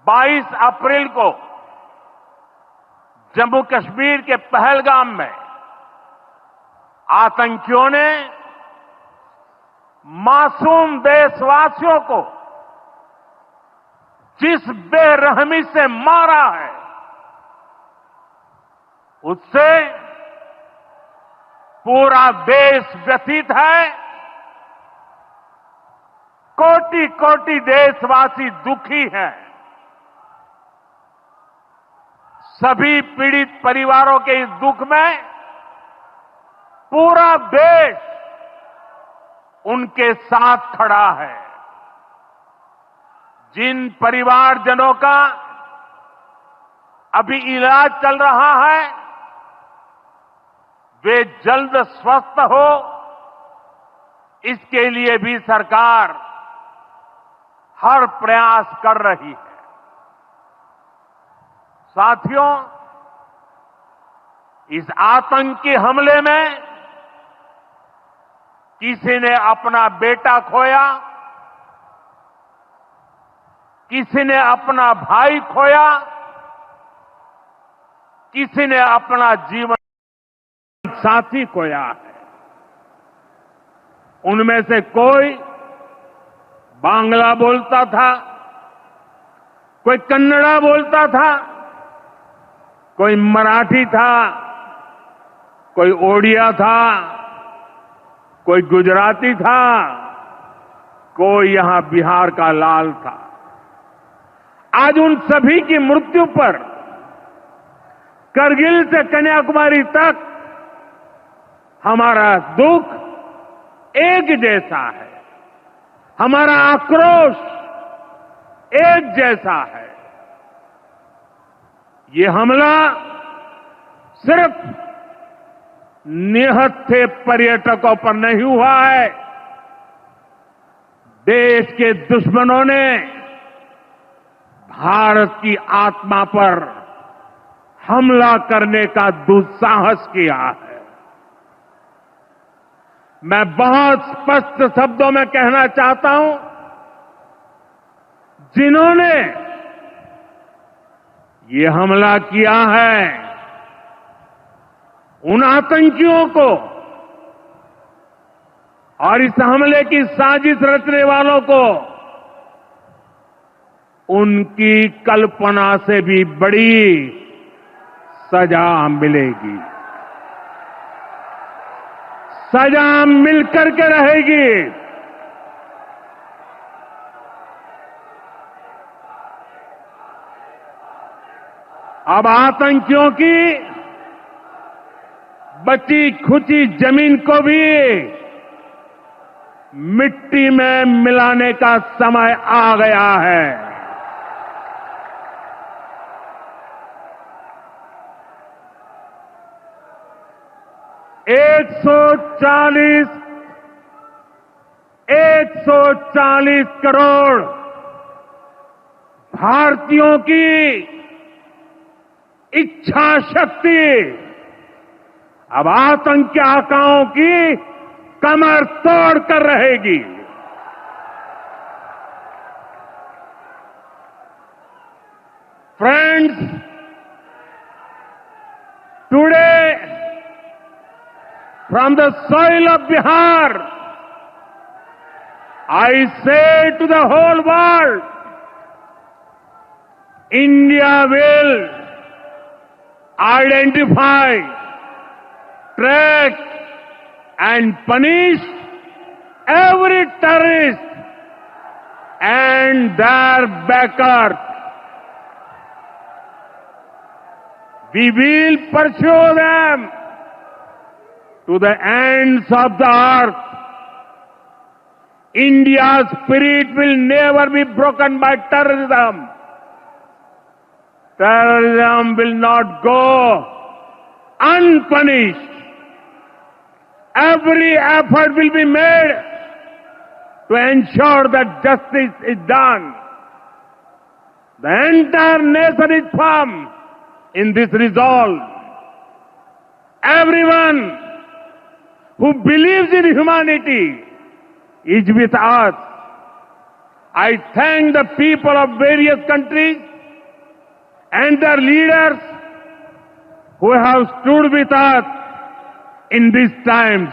22 अप्रैल को जम्मू कश्मीर के पहलगाम में आतंकियों ने मासूम देशवासियों को जिस बेरहमी से मारा है, उससे पूरा देश व्यथित है। कोटि कोटि देशवासी दुखी हैं। सभी पीड़ित परिवारों के इस दुख में पूरा देश उनके साथ खड़ा है। जिन परिवारजनों का अभी इलाज चल रहा है, वे जल्द स्वस्थ हो, इसके लिए भी सरकार हर प्रयास कर रही है। साथियों, इस आतंकी हमले में किसी ने अपना बेटा खोया, किसी ने अपना भाई खोया, किसी ने अपना जीवन साथी खोया है। उनमें से कोई बांग्ला बोलता था, कोई कन्नड़ा बोलता था, कोई मराठी था, कोई ओडिया था, कोई गुजराती था, कोई यहां बिहार का लाल था। आज उन सभी की मृत्यु पर करगिल से कन्याकुमारी तक हमारा दुख एक जैसा है, हमारा आक्रोश एक जैसा है। ये हमला सिर्फ निहत्थे पर्यटकों पर नहीं हुआ है। देश के दुश्मनों ने भारत की आत्मा पर हमला करने का दुस्साहस किया है। मैं बहुत स्पष्ट शब्दों में कहना चाहता हूं, जिन्होंने ये हमला किया है, उन आतंकियों को और इस हमले की साजिश रचने वालों को उनकी कल्पना से भी बड़ी सजा मिलेगी। सजा मिलकर के रहेगी। अब आतंकियों की बची खुची जमीन को भी मिट्टी में मिलाने का समय आ गया है। 140 करोड़ भारतीयों की इच्छा शक्ति अब आतंकी आकाओं की कमर तोड़ कर रहेगी। Friends, today from the soil of Bihar, I say to the whole world, India will identify, track and punish every terrorist and their backers. We will pursue them to the ends of the earth. India's spirit will never be broken by terrorism. Terrorism will not go unpunished. Every effort will be made to ensure that justice is done. The entire nation is firm in this resolve. Everyone who believes in humanity is with us. I thank the people of various countries and the leaders who have stood with us in these times.